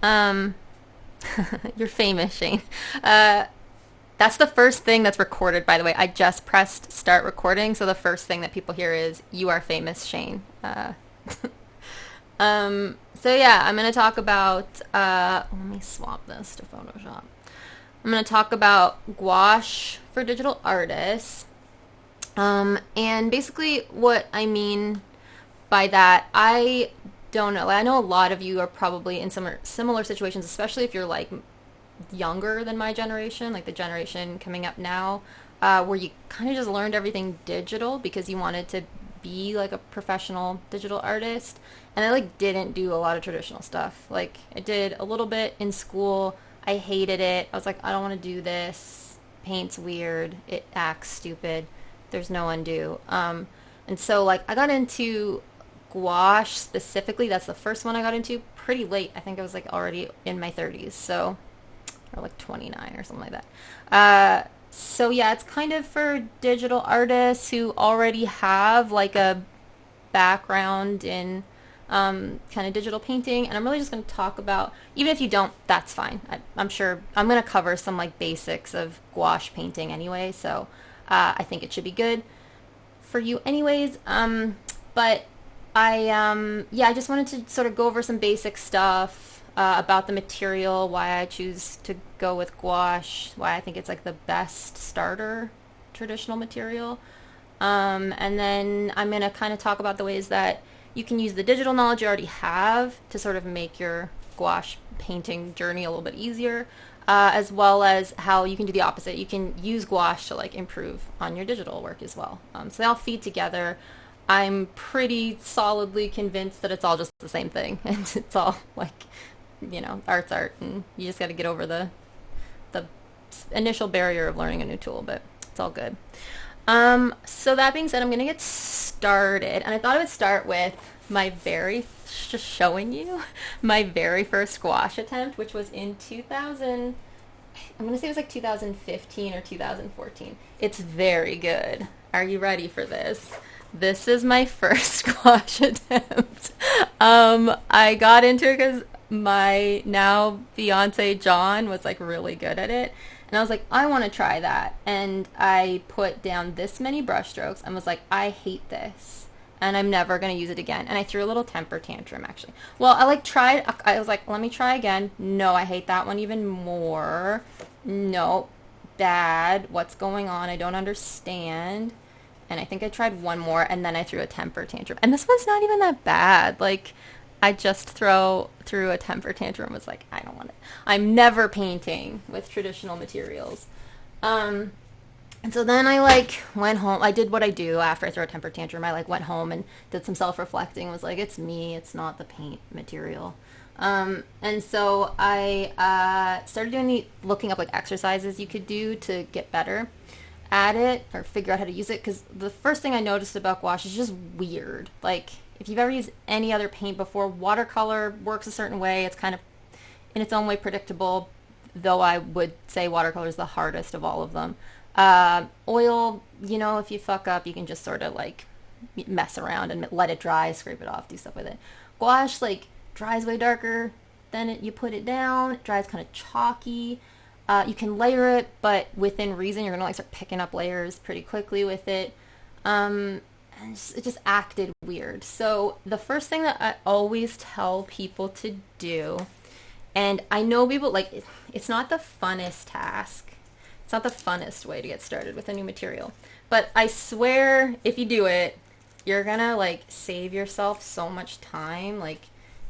Um, you're famous, Shane. That's the first thing that's recorded, by the way. I just pressed start recording, so the first thing that people hear is "You are famous, Shane." So yeah, I'm gonna talk about. Let me swap this to Photoshop. I'm gonna talk about gouache for digital artists. And basically, what I mean by that, I don't know. I know a lot of you are probably in similar situations, especially if you're like younger than my generation, like the generation coming up now, where you kind of just learned everything digital because you wanted to be like a professional digital artist. And I like didn't do a lot of traditional stuff. Like I did a little bit in school. I hated it. I was like, I don't want to do this. Paint's weird. It acts stupid. There's no undo. And so like I got into gouache specifically. That's the first one I got into pretty late. I think I was like already in my 30s. So or like 29 or something like that. So yeah, it's kind of for digital artists who already have like a background in kind of digital painting, and I'm really just going to talk about, even if you don't, that's fine. I'm sure I'm going to cover some like basics of gouache painting anyway, so I think it should be good for you anyways. But I just wanted to sort of go over some basic stuff about the material, why I choose to go with gouache, why I think it's like the best starter traditional material. And then I'm going to kind of talk about the ways that you can use the digital knowledge you already have to sort of make your gouache painting journey a little bit easier, as well as how you can do the opposite. You can use gouache to like improve on your digital work as well. So they all feed together. I'm pretty solidly convinced that it's all just the same thing, and it's all like, art's art, and you just got to get over the initial barrier of learning a new tool, but it's all good. So that being said, I'm going to get started, and I thought I would start with just showing you my very first gouache attempt, which was in 2000, I'm going to say it was like 2015 or 2014. It's very good. Are you ready for this? This is my first gouache attempt. I got into it because my now fiance John was like really good at it. And I was like, I want to try that. And I put down this many brush strokes and was like, I hate this. And I'm never going to use it again. And I threw a little temper tantrum, actually. Well, I was like, let me try again. No, I hate that one even more. No, bad. What's going on? I don't understand. And I think I tried one more, and then I threw a temper tantrum. And this one's not even that bad. Like, I just threw a temper tantrum. Was like, I don't want it. I'm never painting with traditional materials. And so then I like went home. I did what I do after I throw a temper tantrum. I like went home and did some self-reflecting. Was like, it's me. It's not the paint material. And so I started looking up like exercises you could do to get better at it or figure out how to use it, because the first thing I noticed about gouache is just weird. Like, if you've ever used any other paint before, watercolor works a certain way. It's kind of in its own way predictable, though I would say watercolor is the hardest of all of them. Oil, if you fuck up, you can just sort of like mess around and let it dry, scrape it off, do stuff with it. Gouache like dries way darker, then you put it down, it dries kind of chalky. You can layer it, but within reason, you're gonna like start picking up layers pretty quickly with it. And it just acted weird. So the first thing that I always tell people to do, and I know people like, it's not the funnest task. It's not the funnest way to get started with a new material. But I swear, if you do it, you're gonna like save yourself so much time, like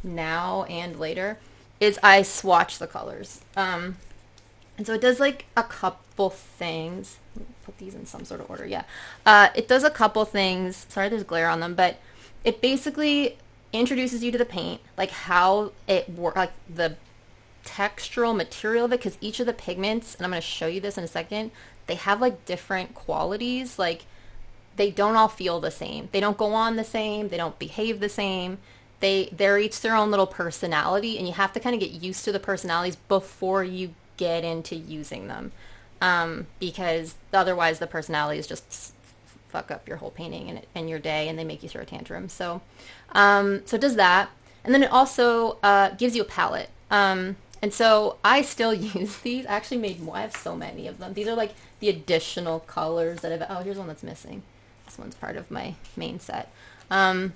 now and later, is I swatch the colors. And so it does like a couple things. Put these in some sort of order. Yeah. It does a couple things. Sorry, there's glare on them, but it basically introduces you to the paint, like how it works, like the textural material of it, because each of the pigments, and I'm going to show you this in a second, they have like different qualities. Like they don't all feel the same. They don't go on the same. They don't behave the same. They're each their own little personality, and you have to kind of get used to the personalities before you get into using them, because otherwise the personalities just fuck up your whole painting and your day, and they make you throw a tantrum. So it does that, and then it also gives you a palette. And so I still use these. I actually made more. I have so many of them. These are like the additional colors that I've, oh, here's one that's missing. This one's part of my main set. I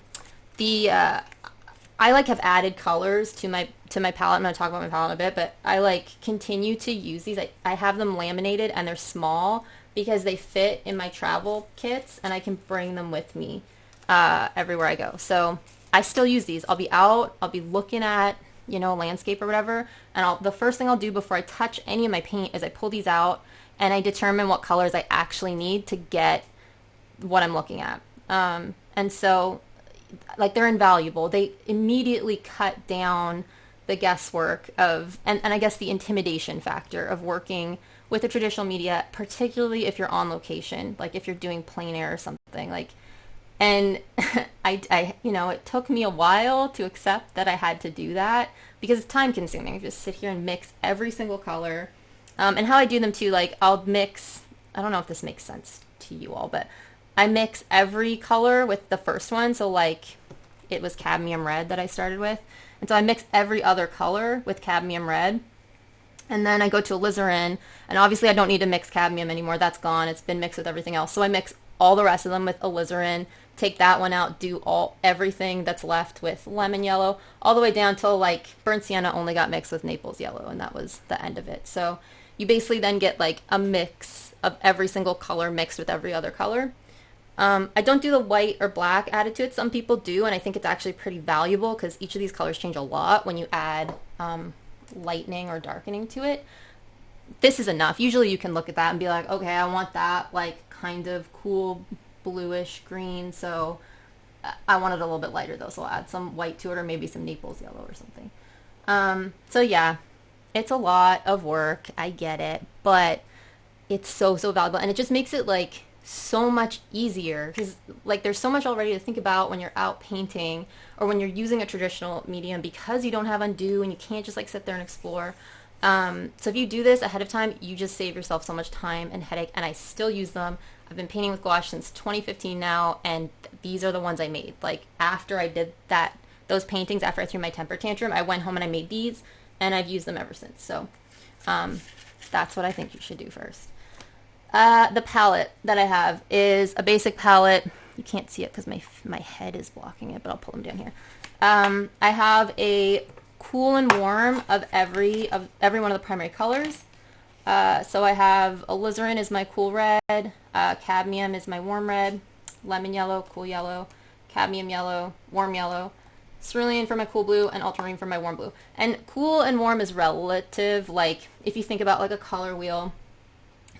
like have added colors to my palette. I'm going to talk about my palette in a bit, but I like continue to use these. I have them laminated and they're small because they fit in my travel kits and I can bring them with me everywhere I go. So I still use these. I'll be out, I'll be looking at, you know, landscape or whatever, and the first thing I'll do before I touch any of my paint is I pull these out and I determine what colors I actually need to get what I'm looking at. And so like they're invaluable. They immediately cut down the guesswork of, and I guess the intimidation factor of working with a traditional media, particularly if you're on location, like if you're doing plein air or something. Like, and I you know, it took me a while to accept that I had to do that because it's time consuming. I just sit here and mix every single color. And how I do them too, like I'll mix, I don't know if this makes sense to you all, but I mix every color with the first one. So like it was Cadmium Red that I started with. And so I mix every other color with Cadmium Red. And then I go to Alizarin. And obviously I don't need to mix Cadmium anymore. That's gone. It's been mixed with everything else. So I mix all the rest of them with Alizarin. Take that one out. Do everything that's left with Lemon Yellow. All the way down till like Burnt Sienna only got mixed with Naples Yellow. And that was the end of it. So you basically then get like a mix of every single color mixed with every other color. I don't do the white or black added to it. Some people do, and I think it's actually pretty valuable because each of these colors change a lot when you add lightening or darkening to it. This is enough. Usually you can look at that and be like, okay, I want that like kind of cool bluish green, so I want it a little bit lighter though, so I'll add some white to it or maybe some Naples Yellow or something. So yeah, it's a lot of work. I get it, but it's so valuable, and it just makes it like so much easier because like there's so much already to think about when you're out painting or when you're using a traditional medium because you don't have undo and you can't just like sit there and explore. So if you do this ahead of time, you just save yourself so much time and headache, and I still use them. I've been painting with gouache since 2015 now, and these are the ones I made. Like after I did those paintings, after I threw my temper tantrum, I went home and I made these, and I've used them ever since. So that's what I think you should do first. The palette that I have is a basic palette. You can't see it because my head is blocking it, but I'll pull them down here. I have a cool and warm of every one of the primary colors. So I have Alizarin is my cool red, Cadmium is my warm red, Lemon Yellow, cool yellow, Cadmium Yellow, warm yellow, Cerulean for my cool blue, and Ultramarine for my warm blue. And cool and warm is relative. Like if you think about like a color wheel,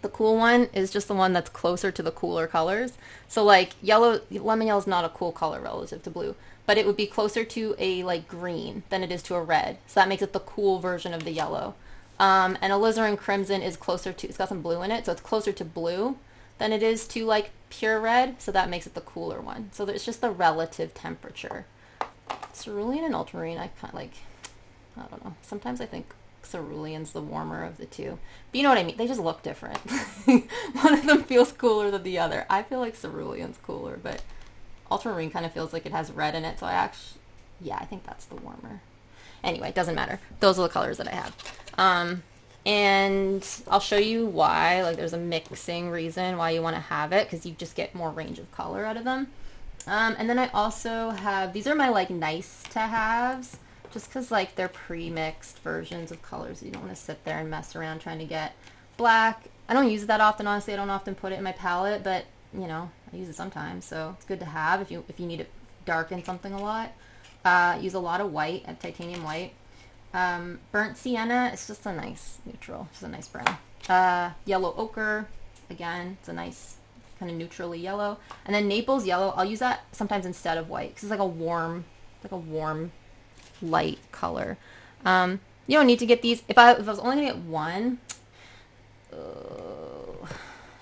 the cool one is just the one that's closer to the cooler colors. So like lemon yellow is not a cool color relative to blue, but it would be closer to a like green than it is to a red. So that makes it the cool version of the yellow. And Alizarin Crimson is closer to, it's got some blue in it, so it's closer to blue than it is to like pure red. So that makes it the cooler one. So it's just the relative temperature. Cerulean and Ultramarine, I kind of like, I don't know. Sometimes I think Cerulean's the warmer of the two. But you know what I mean? They just look different. One of them feels cooler than the other. I feel like Cerulean's cooler, but Ultramarine kind of feels like it has red in it, so I think that's the warmer. Anyway, it doesn't matter. Those are the colors that I have. And I'll show you why. Like there's a mixing reason why you want to have it, because you just get more range of color out of them. And then I also have, these are my like nice to haves. Just because like they're pre-mixed versions of colors. You don't want to sit there and mess around trying to get black. I don't use it that often, honestly. I don't often put it in my palette, but you know, I use it sometimes. So it's good to have if you need to darken something a lot. Use a lot of white, titanium white. Burnt Sienna, it's just a nice neutral, just a nice brown. Yellow Ochre, again, it's a nice kind of neutrally yellow. And then Naples Yellow, I'll use that sometimes instead of white because it's like a warm light color. You don't need to get these. If I was only gonna get one,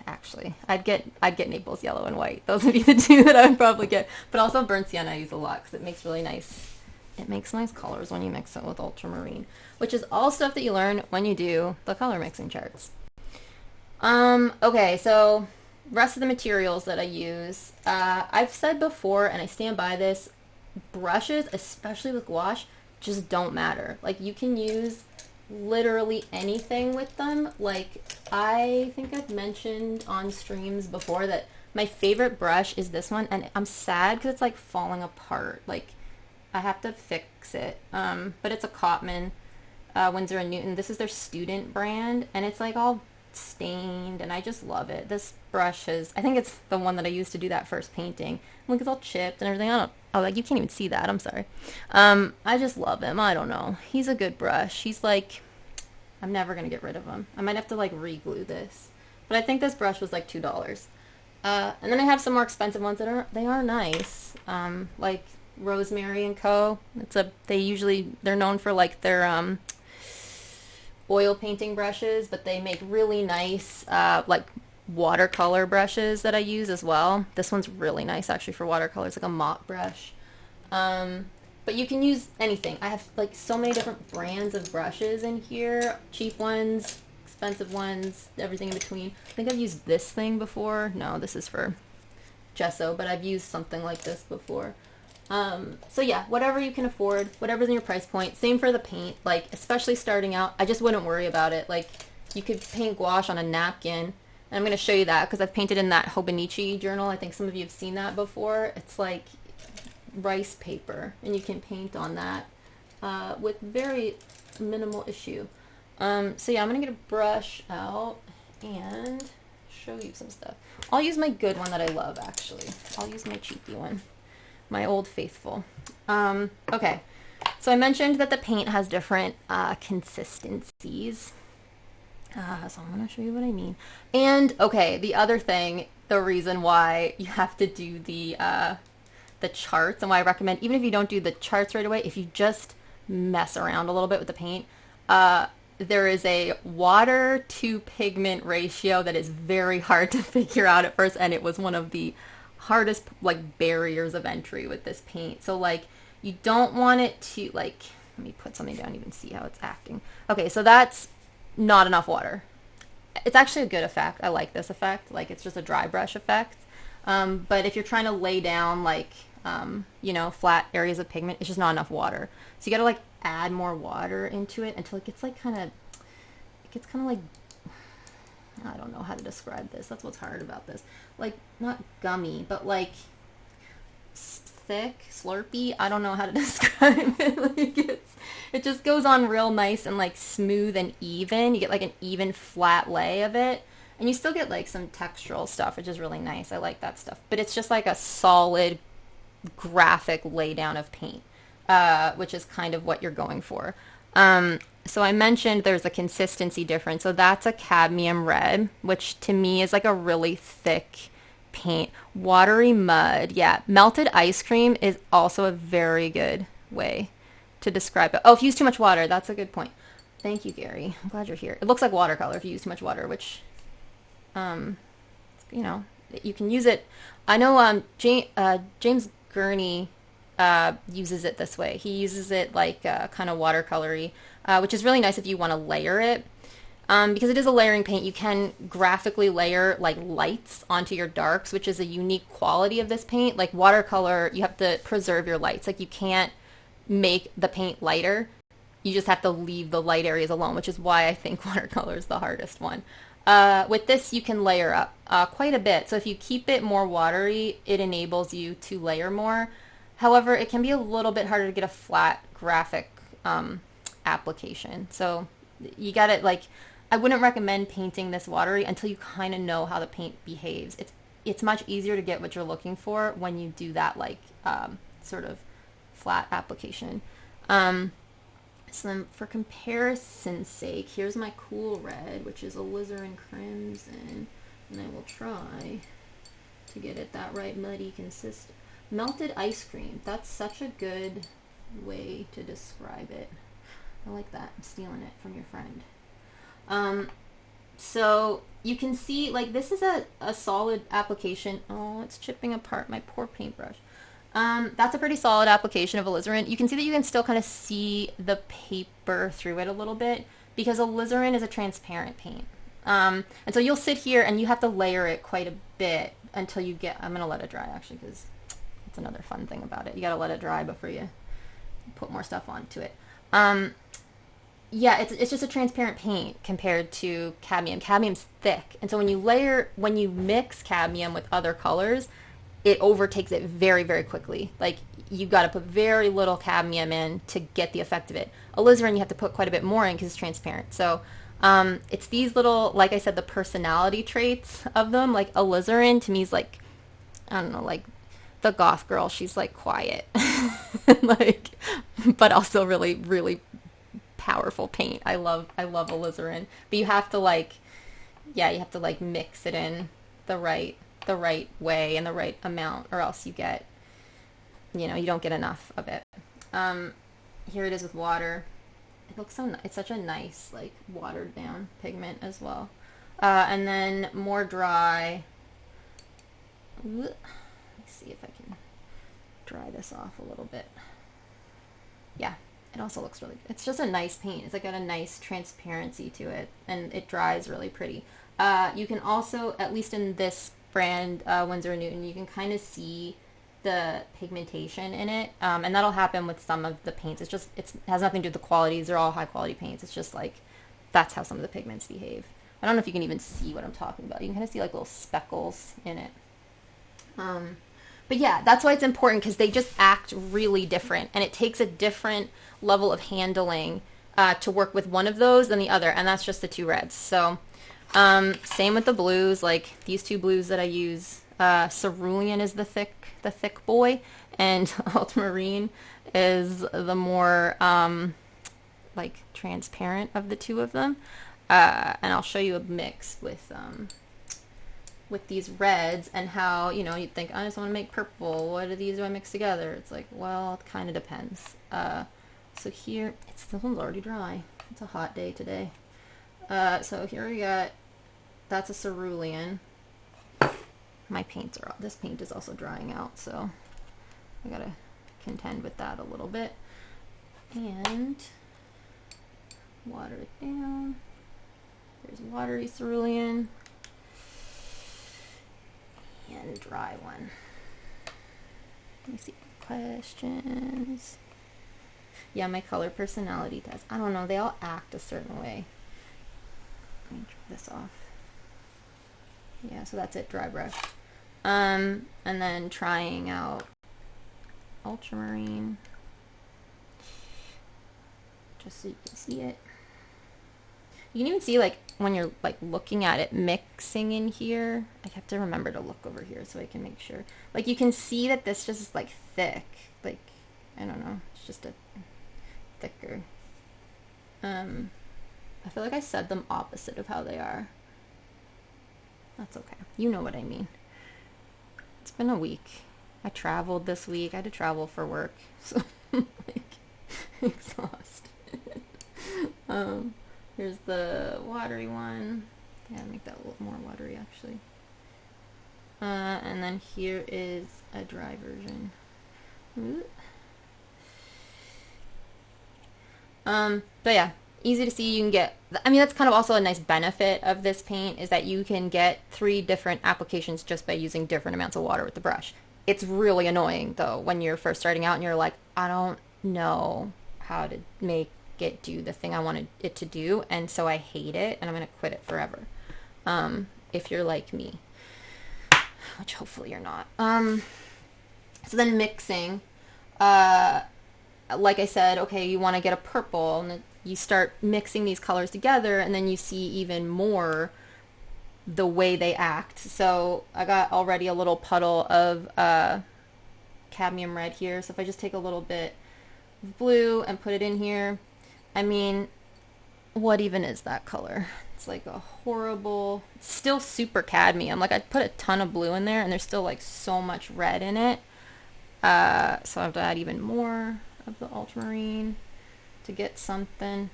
actually, I'd get Naples Yellow and white. Those would be the two that I would probably get. But also Burnt Sienna I use a lot because it makes really nice. It makes nice colors when you mix it with Ultramarine, which is all stuff that you learn when you do the color mixing charts. Okay, so rest of the materials that I use. I've said before, and I stand by this. Brushes, especially with gouache, just don't matter. Like, you can use literally anything with them. Like, I think I've mentioned on streams before that my favorite brush is this one, and I'm sad because it's like falling apart. Like, I have to fix it. But it's a Cotman, Winsor & Newton. This is their student brand, and it's like all stained, and I just love it. This brush is, I think it's the one that I used to do that first painting. Look, it's all chipped and everything. Oh, like, you can't even see that. I'm sorry. I just love him. I don't know. He's a good brush. He's like, I'm never going to get rid of him. I might have to like re-glue this. But I think this brush was like $2. And then I have some more expensive ones that are nice. Like Rosemary and Co. They're known for like their oil painting brushes, but they make really nice like watercolor brushes that I use as well. This one's really nice actually for watercolor. It's like a mop brush. But you can use anything. I have like so many different brands of brushes in here. Cheap ones, expensive ones, everything in between. I think I've used this thing before. No, this is for gesso, but I've used something like this before. So yeah, whatever you can afford, whatever's in your price point. Same for the paint, like especially starting out, I just wouldn't worry about it. Like, you could paint gouache on a napkin, and I'm going to show you that because I've painted in that Hobonichi journal. I think some of you have seen that before. It's like rice paper, and you can paint on that with very minimal issue. So yeah, I'm going to get a brush out and show you some stuff. I'll use my good one that I love, actually. I'll use my cheapy one. My old faithful. Okay, so I mentioned that the paint has different consistencies. So I'm going to show you what I mean. And, okay, the other thing, the reason why you have to do the charts, and why I recommend, even if you don't do the charts right away, if you just mess around a little bit with the paint, there is a water to pigment ratio that is very hard to figure out at first, and it was one of the hardest like barriers of entry with this paint. So like, you don't want it to, like, let me put something down, you can see how it's acting. Okay, so that's not enough water. It's actually a good effect. I like this effect. Like, it's just a dry brush effect. But if you're trying to lay down like you know, flat areas of pigment, it's just not enough water. So you gotta like add more water into it until it gets like kind of like, I don't know how to describe this. That's what's hard about this. Like, not gummy, but like thick, slurpy. I don't know how to describe it. Like, it just goes on real nice and like smooth and even. You get like an even flat lay of it. And you still get like some textural stuff, which is really nice. I like that stuff. But it's just like a solid graphic laydown of paint, which is kind of what you're going for. So I mentioned there's a consistency difference. So that's a cadmium red, which to me is like a really thick paint. Watery mud. Yeah. Melted ice cream is also a very good way to describe it. Oh, if you use too much water, that's a good point. Thank you, Gary. I'm glad you're here. It looks like watercolor if you use too much water, which, you know, you can use it. I know James Gurney uses it this way. He uses it like kind of watercolory, which is really nice if you want to layer it. Because it is a layering paint, you can graphically layer like lights onto your darks, which is a unique quality of this paint. Like watercolor, you have to preserve your lights. Like, you can't make the paint lighter. You just have to leave the light areas alone, which is why I think watercolor is the hardest one. With this, you can layer up quite a bit. So if you keep it more watery, it enables you to layer more. However, it can be a little bit harder to get a flat graphic application. So you got it. Like, I wouldn't recommend painting this watery until you kind of know how the paint behaves. It's much easier to get what you're looking for when you do that like sort of flat application. So then for comparison's sake, here's my cool red, which is Alizarin Crimson, and I will try to get it that right muddy consistent. Melted ice cream. That's such a good way to describe it. I like that. I'm stealing it from your friend. So you can see, like, this is a solid application. Oh, it's chipping apart my poor paintbrush. That's a pretty solid application of alizarin. You can see that you can still kind of see the paper through it a little bit because alizarin is a transparent paint. And so you'll sit here and you have to layer it quite a bit until you get, I'm going to let it dry actually because it's another fun thing about it. You got to let it dry before you put more stuff onto it. Yeah, it's just a transparent paint compared to cadmium. Cadmium's thick, and so when you mix cadmium with other colors, it overtakes it very, very quickly. Like, you've got to put very little cadmium in to get the effect of it. Alizarin, you have to put quite a bit more in because it's transparent. So it's these little, like I said, the personality traits of them. Like, Alizarin to me is like, I don't know, like the goth girl. She's like quiet, like, but also really, really powerful paint. I love Alizarin, but you have to like, yeah, you have to like mix it in the right way and the right amount, or else you get, you don't get enough of it. Here it is with water. It looks so nice. It's such a nice, like, watered down pigment as well. And then more dry. Let me see if I can dry this off a little bit. Yeah, it also looks really good. It's just a nice paint. It's like got a nice transparency to it, and it dries really pretty. You can also, at least in this brand, Winsor & Newton, you can kind of see the pigmentation in it, and that'll happen with some of the paints. It has nothing to do with the qualities. They're all high quality paints. It's just like, that's how some of the pigments behave. I don't know if you can even see what I'm talking about. You can kind of see like little speckles in it. But yeah, that's why it's important, because they just act really different, and it takes a different level of handling to work with one of those than the other, and that's just the two reds. So same with the blues, like these two blues that I use. Cerulean is the thick boy, and Ultramarine is the more like transparent of the two of them. And I'll show you a mix with these reds, and how, you'd think, I just want to make purple. What of these do I mix together? It's like, well, it kind of depends. So here, this one's already dry. It's a hot day today. So here we got, that's a cerulean. This paint is also drying out, so I gotta contend with that a little bit. And water it down. There's watery cerulean. And dry one. Let me see. Questions? Yeah, my color personality test. I don't know, they all act a certain way. Let me dry this off. Yeah, so that's it, dry brush. And then trying out ultramarine, just so you can see it. You can even see, like, when you're like looking at it mixing in here. I have to remember to look over here so I can make sure. Like, you can see that this just is like thick. Like, I don't know, it's just a thicker. I feel like I said them opposite of how they are. That's okay. You know what I mean. It's been a week. I traveled this week. I had to travel for work, so I'm like exhausted. Here's the watery one. Yeah, make that a little more watery actually. And then here is a dry version. But yeah, easy to see. You can get, I mean, that's kind of also a nice benefit of this paint, is that you can get 3 different applications just by using different amounts of water with the brush. It's really annoying though when you're first starting out and you're like, I don't know how to make it do the thing I wanted it to do, and so I hate it and I'm gonna quit it forever. If you're like me, which hopefully you're not. So then mixing, like I said, okay, you want to get a purple, and you start mixing these colors together, and then you see even more the way they act. So I got already a little puddle of cadmium red here. So if I just take a little bit of blue and put it in here, I mean, what even is that color? It's like a horrible, it's still super cadmium. Like, I put a ton of blue in there and there's still like so much red in it. So I have to add even more of the ultramarine to get something.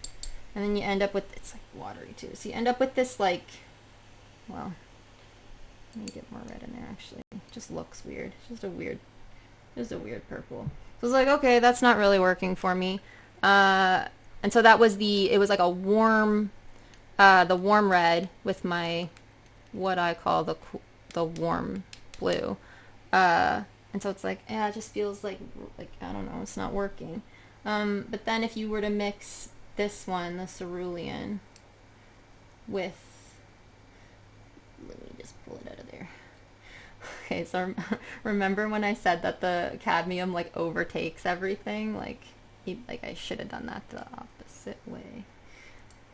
And then you end up with, it's like watery too. So you end up with this like, well, let me get more red in there actually. It just looks weird. It's just a weird purple. So I was like, okay, that's not really working for me. And so that was it was like a warm, the warm red with my, what I call the warm blue. And so it's like, yeah, it just feels like, I don't know, it's not working. But then if you were to mix this one, the cerulean, with, let me just pull it out of there. Okay, so remember when I said that the cadmium like overtakes everything? Like I should have done that the opposite way.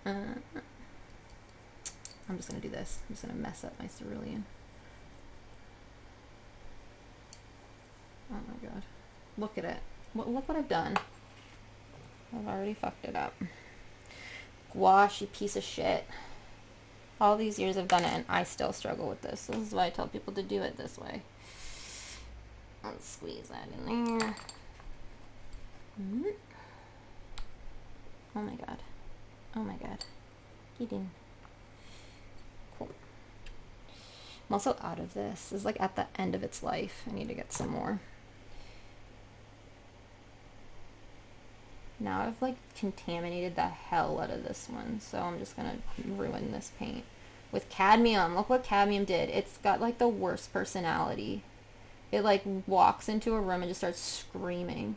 I'm just gonna do this. I'm just gonna mess up my cerulean. Oh my god. Look at it. Look what I've done. I've already fucked it up. Gouache, you piece of shit. All these years I've done it and I still struggle with this. This is why I tell people to do it this way. Let's squeeze that in there. Oh my god. Oh my god. Get in. Cool. I'm also out of this. This is like at the end of its life. I need to get some more. Now I've like contaminated the hell out of this one, so I'm just gonna ruin this paint. With cadmium, look what cadmium did. It's got like the worst personality. It like walks into a room and just starts screaming.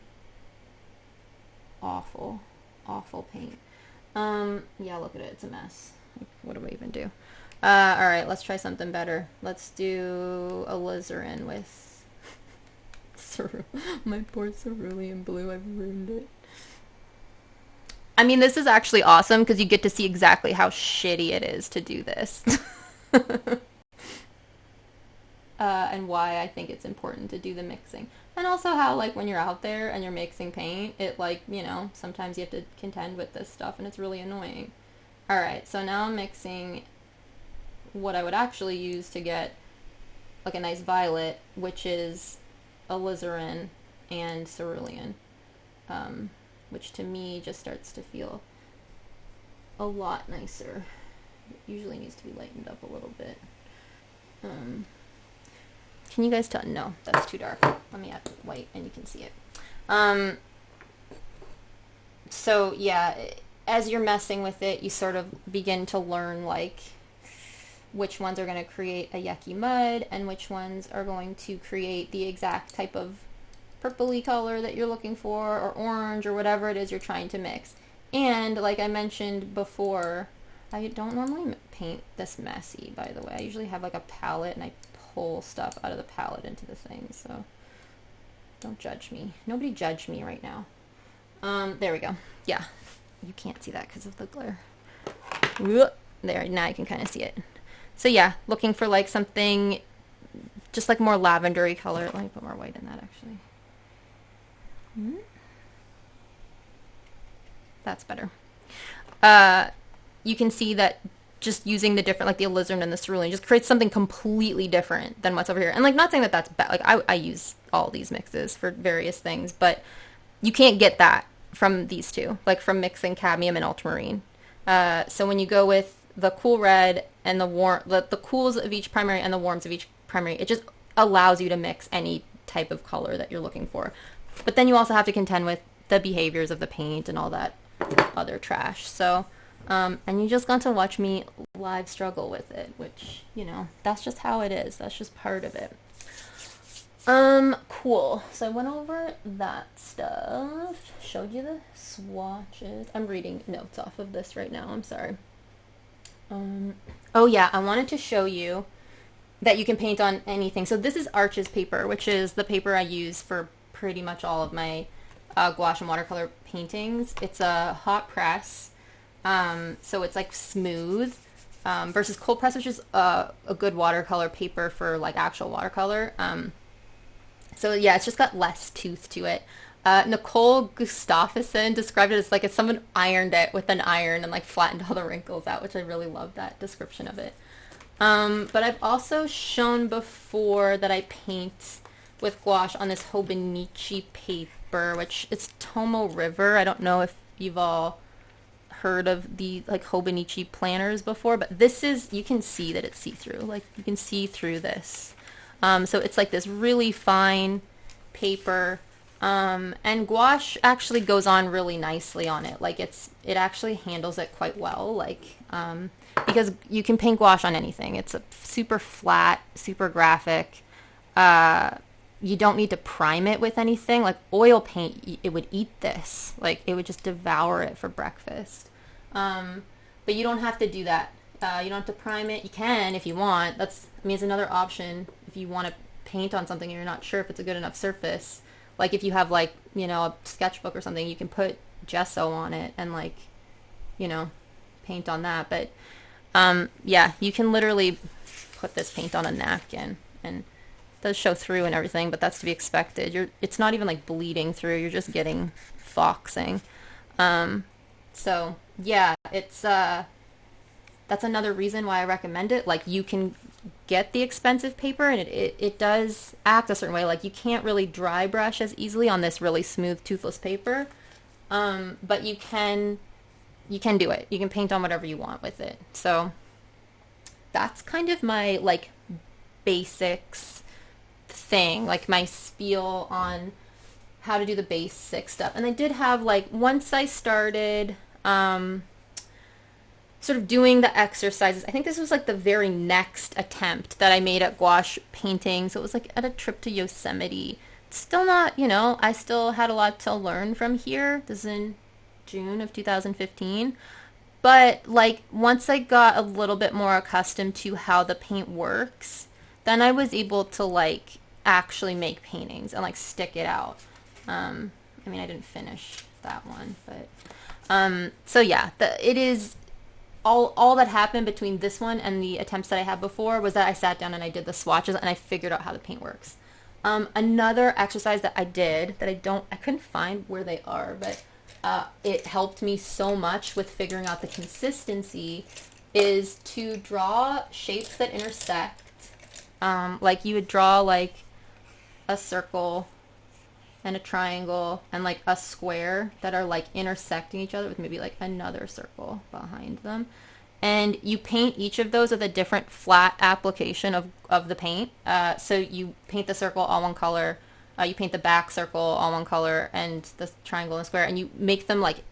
Awful. Awful paint. Yeah, look at it, it's a mess. What do I even do? Alright, let's try something better. Let's do alizarin with my poor cerulean blue, I've ruined it. I mean, this is actually awesome because you get to see exactly how shitty it is to do this. And why I think it's important to do the mixing. And also how, like, when you're out there and you're mixing paint, it, like, you know, sometimes you have to contend with this stuff and it's really annoying. Alright, so now I'm mixing what I would actually use to get, like, a nice violet, which is alizarin and cerulean. Which to me just starts to feel a lot nicer. It usually needs to be lightened up a little bit. Can you guys tell? No, that's too dark. Let me add white and you can see it. So yeah, as you're messing with it, you sort of begin to learn like which ones are going to create a yucky mud and which ones are going to create the exact type of purpley color that you're looking for, or orange, or whatever it is you're trying to mix. And like I mentioned before, I don't normally paint this messy, by the way. I usually have like a palette and I pull stuff out of the palette into the thing, so don't judge me. Nobody judge me right now. There we go. Yeah, you can't see that because of the glare. There, now you can kind of see it. So yeah, looking for like something just like more lavendery color. Let me put more white in that actually. That's better. You can see that just using the different, like the alizarin and the cerulean, just creates something completely different than what's over here. And like, not saying that that's bad. Like I use all these mixes for various things, but you can't get that from these two, like from mixing cadmium and ultramarine. So when you go with the cool red and the warm, the cools of each primary and the warms of each primary, it just allows you to mix any type of color that you're looking for. But then you also have to contend with the behaviors of the paint and all that other trash. So, and you just got to watch me live struggle with it, which, you know, that's just how it is. That's just part of it. Cool. So I went over that stuff, showed you the swatches. I'm reading notes off of this right now. I'm sorry. Oh yeah, I wanted to show you that you can paint on anything. So this is Arches paper, which is the paper I use for pretty much all of my gouache and watercolor paintings. It's a hot press, so it's like smooth, versus cold press, which is a good watercolor paper for like actual watercolor. So yeah, it's just got less tooth to it. Nicole Gustafsson described it as like if someone ironed it with an iron and like flattened all the wrinkles out, which I really love that description of it. But I've also shown before that I paint with gouache on this Hobonichi paper, which it's Tomo River. I don't know if you've all heard of the like Hobonichi planners before, but this is, you can see that it's see-through. Like you can see through this. So it's like this really fine paper. And gouache actually goes on really nicely on it. Like it actually handles it quite well. Like, because you can paint gouache on anything. It's a super flat, super graphic. you don't need to prime it with anything. Like oil paint, it would eat this. Like it would just devour it for breakfast. But you don't have to do that. You don't have to prime it. You can if you want. It's another option if you want to paint on something and you're not sure if it's a good enough surface. Like if you have like, a sketchbook or something, you can put gesso on it and like, paint on that. But yeah, you can literally put this paint on a napkin and it does show through and everything, but that's to be expected. It's not even like bleeding through. You're just getting foxing. So yeah, it's that's another reason why I recommend it. Like you can get the expensive paper and it does act a certain way. Like you can't really dry brush as easily on this really smooth toothless paper. But you can do it. You can paint on whatever you want with it. So that's kind of my like basics thing, like my spiel on how to do the basic stuff. And I did have like, once I started sort of doing the exercises, I think this was like the very next attempt that I made at gouache painting. So it was like at a trip to Yosemite. Still not, I still had a lot to learn from here. This is in June of 2015. But like once I got a little bit more accustomed to how the paint works, then I was able to like actually make paintings and like stick it out. I didn't finish that one, but so yeah, it is all that happened between this one and the attempts that I had before was that I sat down and I did the swatches and I figured out how the paint works. Another exercise that I did that I couldn't find where they are, but it helped me so much with figuring out the consistency, is to draw shapes that intersect. Like you would draw like a circle and a triangle and like a square that are like intersecting each other with maybe like another circle behind them. And you paint each of those with a different flat application of the paint. So you paint the circle all one color, you paint the back circle all one color, and the triangle and square, and you make them like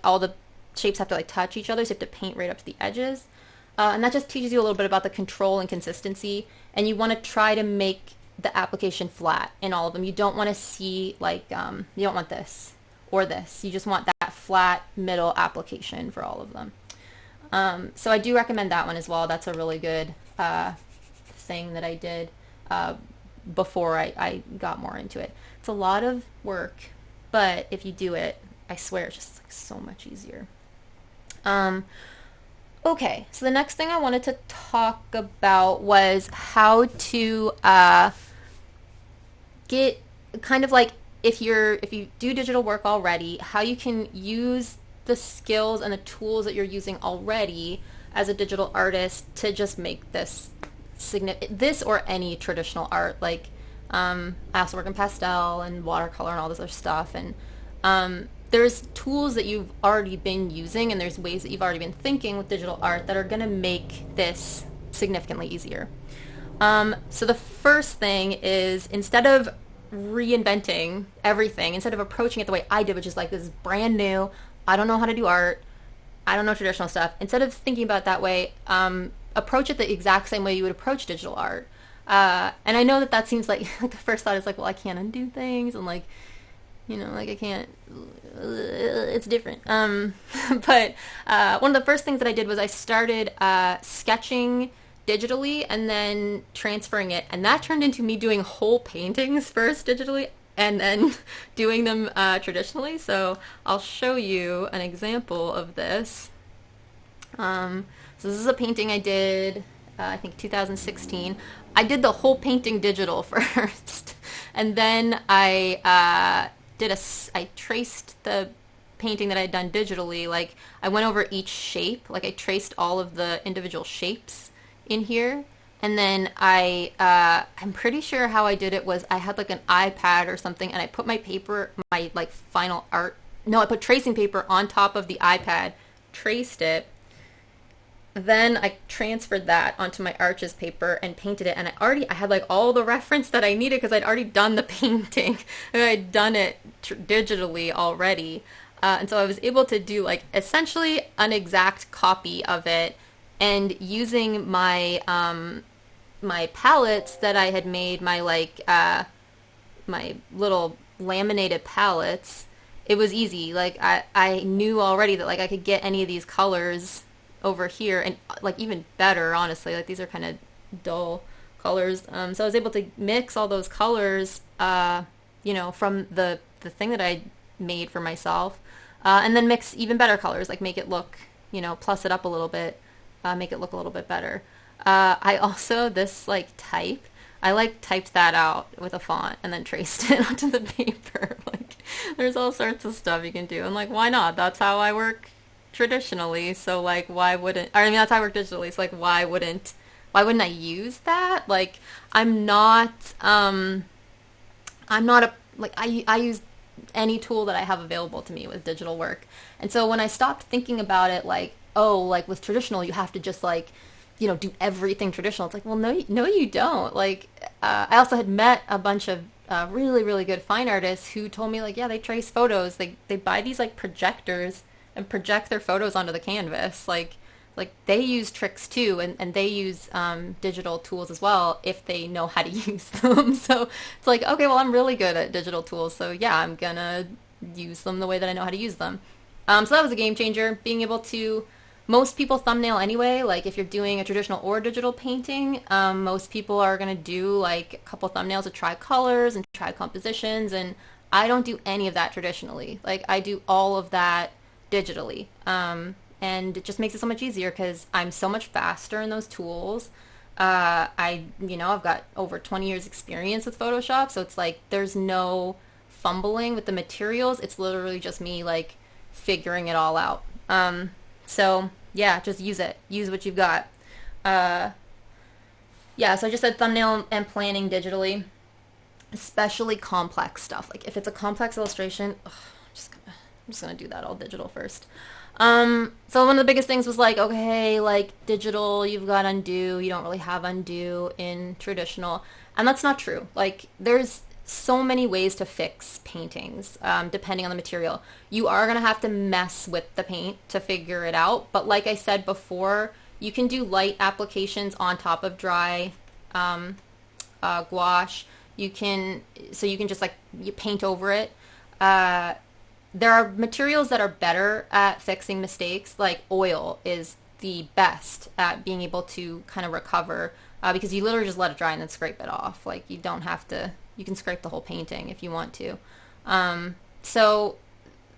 all the shapes have to like touch each other, so you have to paint right up to the edges. And that just teaches you a little bit about the control and consistency. And you want to try to make the application flat in all of them. You don't want to see like, you don't want this or this. You just want that flat middle application for all of them. So I do recommend that one as well. That's a really good thing that I did before I got more into it. It's a lot of work, but if you do it, I swear it's just like so much easier. Okay, so the next thing I wanted to talk about was how to get kind of like, if you do digital work already, how you can use the skills and the tools that you're using already as a digital artist to just make this or any traditional art. Like I also work in pastel and watercolor and all this other stuff, and there's tools that you've already been using and there's ways that you've already been thinking with digital art that are going to make this significantly easier. So the first thing is, instead of reinventing everything, instead of approaching it the way I did, which is like, this is brand new, I don't know how to do art, I don't know traditional stuff, instead of thinking about it that way, approach it the exact same way you would approach digital art. And I know that seems like the first thought is like, well, I can't undo things, and like, like I can't, it's different. But one of the first things that I did was I started sketching digitally and then transferring it, and that turned into me doing whole paintings first digitally and then doing them traditionally. So I'll show you an example of this. So this is a painting I did, I think 2016. I did the whole painting digital first, and then I traced the painting that I had done digitally. Like I went over each shape, like I traced all of the individual shapes in here, and then I'm pretty sure how I did it was I had like an iPad or something, and I put my like final art, I put tracing paper on top of the iPad, traced it, then I transferred that onto my arches paper and painted it, and I had like all the reference that I needed because I'd already done the painting and I'd done it digitally already, and so I was able to do like essentially an exact copy of it. And using my my palettes that I had made, my like my little laminated palettes, it was easy. Like I knew already that like I could get any of these colors over here, and like even better, honestly. Like these are kind of dull colors. So I was able to mix all those colors, you know, from the thing that I made for myself, and then mix even better colors, like make it look, you know, plus it up a little bit, make it look a little bit better. I also, this like type, I like typed that out with a font and then traced it onto the paper. Like there's all sorts of stuff you can do. And like, why not? That's how I work traditionally. So like, why wouldn't, I mean, that's how I work digitally. So like, why wouldn't I use that? Like, I'm not a, like, I use any tool that I have available to me with digital work. And so when I stopped thinking about it, like, oh, like with traditional, you have to just like, you know, do everything traditional. It's like, well, no, you don't. Like, I also had met a bunch of really, really good fine artists who told me like, yeah, they trace photos. They buy these like projectors and project their photos onto the canvas. Like they use tricks too, and they use digital tools as well if they know how to use them. So it's like, okay, well, I'm really good at digital tools, so yeah, I'm gonna use them the way that I know how to use them. So that was a game changer, being able to, most people thumbnail anyway. Like if you're doing a traditional or digital painting, most people are gonna do like a couple thumbnails to try colors and try compositions, and I don't do any of that traditionally. Like I do all of that digitally. And it just makes it so much easier because I'm so much faster in those tools. You know, I've got over 20 years experience with Photoshop, so it's like there's no fumbling with the materials. It's literally just me like figuring it all out. So yeah, just use it. Use what you've got. Yeah, so I just said thumbnail and planning digitally, especially complex stuff. Like if it's a complex illustration, I'm just gonna do that all digital first. So one of the biggest things was like, okay, like digital, you've got undo, you don't really have undo in traditional. And that's not true. Like there's so many ways to fix paintings, depending on the material. You are going to have to mess with the paint to figure it out. But like I said before, you can do light applications on top of dry, gouache. You can just like, you paint over it. There are materials that are better at fixing mistakes, like oil is the best at being able to kind of recover, because you literally just let it dry and then scrape it off. Like you don't have to, you can scrape the whole painting if you want to. So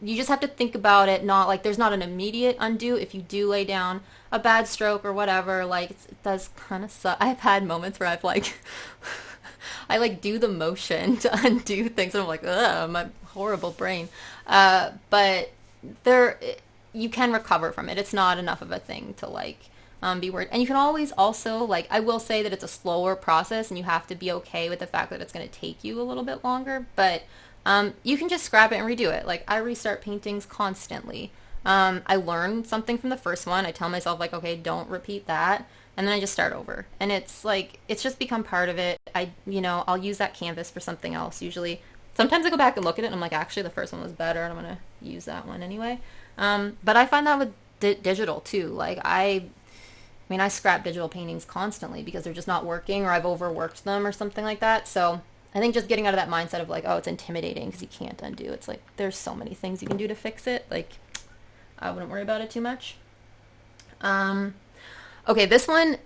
you just have to think about it, not like there's not an immediate undo if you do lay down a bad stroke or whatever. Like it does kind of suck. I've had moments where I've like, I like do the motion to undo things and I'm like, ugh, my horrible brain. But you can recover from it. It's not enough of a thing to like be worried. And you can always also, like, I will say that it's a slower process and you have to be okay with the fact that it's going to take you a little bit longer, but you can just scrap it and redo it. Like I restart paintings constantly. I learn something from the first one. I tell myself like, okay, don't repeat that. And then I just start over. And it's like, it's just become part of it. I'll use that canvas for something else usually. Sometimes I go back and look at it and I'm like, actually the first one was better and I'm going to use that one anyway. But I find that with digital too. Like I scrap digital paintings constantly because they're just not working or I've overworked them or something like that. So I think just getting out of that mindset of like, oh, it's intimidating because you can't undo. It's like, there's so many things you can do to fix it. Like I wouldn't worry about it too much. Okay, this one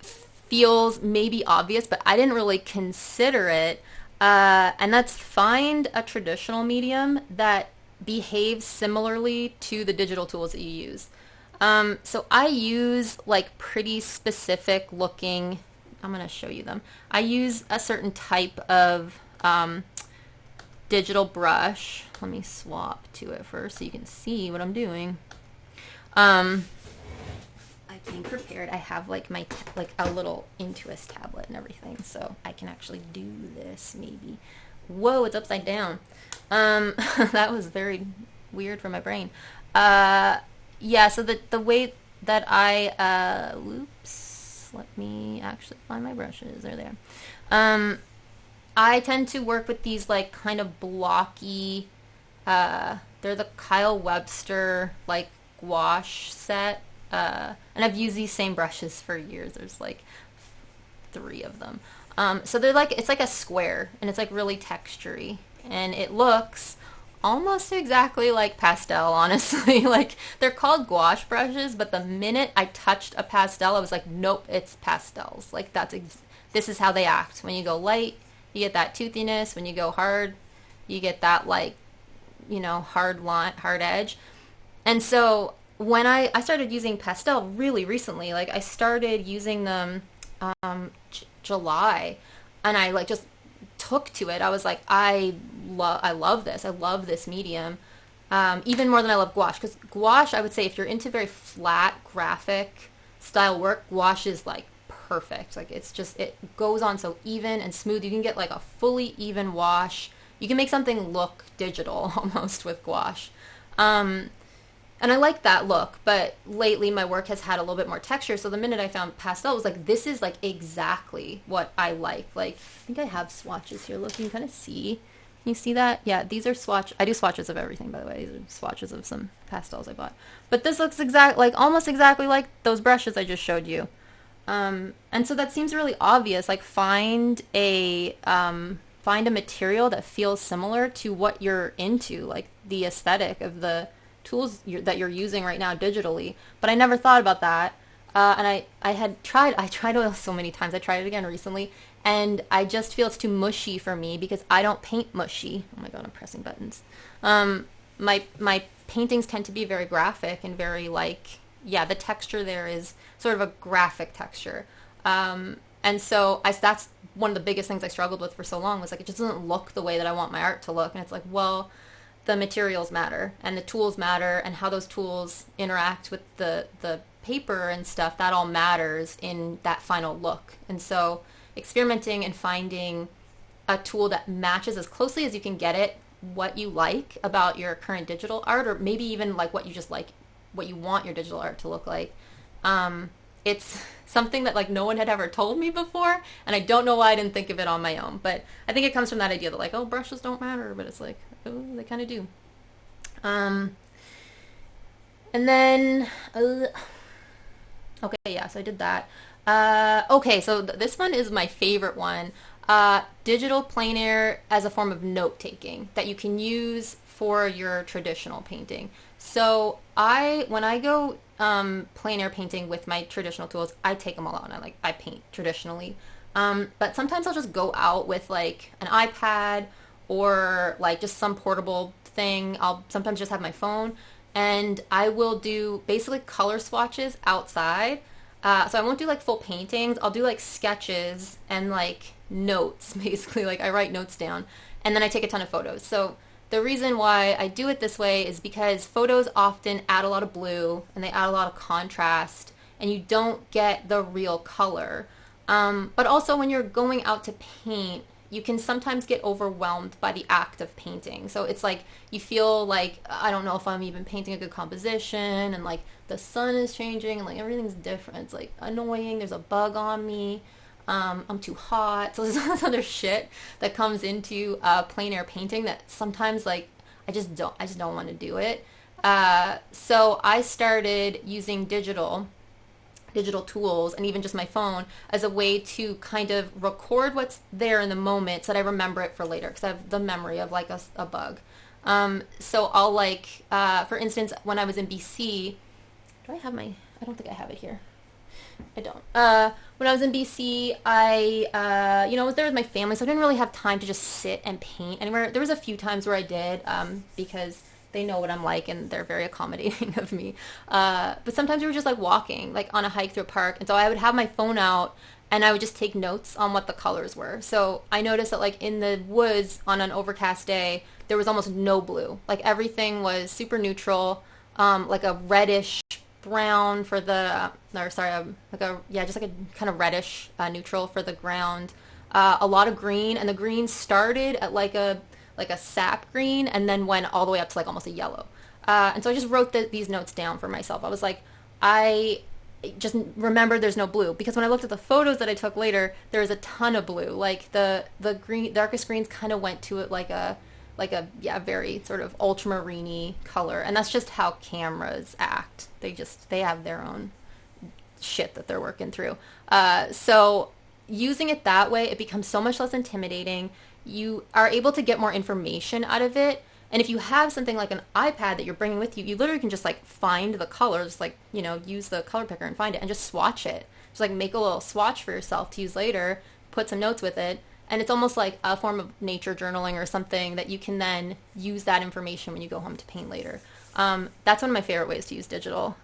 feels maybe obvious, but I didn't really consider it. And that's find a traditional medium that behaves similarly to the digital tools that you use. So I use like pretty specific looking, I'm going to show you them. I use a certain type of digital brush. Let me swap to it first so you can see what I'm doing. I came prepared. I have like my a little Intuos tablet and everything, so I can actually do this maybe. Whoa, it's upside down. That was very weird for my brain. Yeah, so the way that I let me actually find my brushes. They're there. I tend to work with these like kind of blocky, they're the Kyle Webster like gouache set. And I've used these same brushes for years. There's like 3 of them. So they're like, it's like a square and it's like really textury. and it looks almost exactly like pastel, honestly. Like, they're called gouache brushes, but the minute I touched a pastel, I was like, nope, it's pastels. Like, this is how they act. When you go light, you get that toothiness. When you go hard, you get that, like, hard line, hard edge. And so when I started using pastel really recently, like, I started using them July, and I, like, just took to it. I was like, I love this. I love this medium, even more than I love gouache. Because gouache, I would say, if you're into very flat graphic style work, gouache is like perfect. Like, it goes on so even and smooth. You can get like a fully even wash. You can make something look digital almost with gouache. And I like that look, but lately my work has had a little bit more texture. So the minute I found pastel, it was like, this is like exactly what I like. Like, I think I have swatches here. Look, you can kind of see. Can you see that? Yeah, these are I do swatches of everything, by the way. These are swatches of some pastels I bought. But this looks almost exactly like those brushes I just showed you. And so that seems really obvious. Like, find a material that feels similar to what you're into, like the aesthetic of the tools that you're using right now digitally. But I never thought about that. And I tried oil so many times. I tried it again recently, and I just feel it's too mushy for me because I don't paint mushy. Oh my God, I'm pressing buttons. My paintings tend to be very graphic and very, like, yeah, the texture there is sort of a graphic texture. And so that's one of the biggest things I struggled with for so long, was like, it just doesn't look the way that I want my art to look. And it's like, well, the materials matter and the tools matter, and how those tools interact with the paper and stuff, that all matters in that final look. And so experimenting and finding a tool that matches as closely as you can get it what you like about your current digital art, or maybe even like what you just like, what you want your digital art to look like. It's something that, like, no one had ever told me before, and I don't know why I didn't think of it on my own. But I think it comes from that idea that, like, oh, brushes don't matter, but it's like, oh, they kind of do. And then, okay, yeah, so I did that. Okay, so this one is my favorite one. Digital plein air as a form of note-taking that you can use for your traditional painting. So when I go plein air painting with my traditional tools, I take them all out and I paint traditionally. But sometimes I'll just go out with like an iPad or like just some portable thing. I'll sometimes just have my phone, and I will do basically color swatches outside. So I won't do like full paintings. I'll do like sketches and like notes, basically. Like I write notes down and then I take a ton of photos. So the reason why I do it this way is because photos often add a lot of blue and they add a lot of contrast, and you don't get the real color. But also when you're going out to paint, you can sometimes get overwhelmed by the act of painting. So it's like you feel like, I don't know if I'm even painting a good composition, and like the sun is changing and like everything's different. It's like annoying. There's a bug on me. I'm too hot. So there's all this other shit that comes into plein air painting that sometimes like I just don't want to do it. So I started using digital tools and even just my phone as a way to kind of record what's there in the moment so that I remember it for later, because I have the memory of like a bug. So I'll like, for instance, when I was in BC, I don't think I have it here. I don't. When I was in BC, I was there with my family, so I didn't really have time to just sit and paint anywhere. There was a few times where I did, because they know what I'm like and they're very accommodating of me. But sometimes we were just like walking, like on a hike through a park. And so I would have my phone out and I would just take notes on what the colors were. So I noticed that like in the woods on an overcast day, there was almost no blue. Like everything was super neutral, like a reddish brown for the, just like a kind of reddish neutral for the ground. A lot of green, and the green started at like a sap green and then went all the way up to like almost a yellow. And so I just wrote these notes down for myself. I was like, I just remembered there's no blue, because when I looked at the photos that I took later, there was a ton of blue. Like the green, darkest greens kind of went to it like a very sort of ultramarine-y color. And that's just how cameras act. They have their own shit that they're working through. So using it that way, it becomes so much less intimidating. you are able to get more information out of it. And if you have something like an iPad that you're bringing with you, you literally can just like find the colors, like, you know, use the color picker and find it and just swatch it. Just like make a little swatch for yourself to use later, put some notes with it. And it's almost like a form of nature journaling or something that you can then use that information when you go home to paint later. That's one of my favorite ways to use digital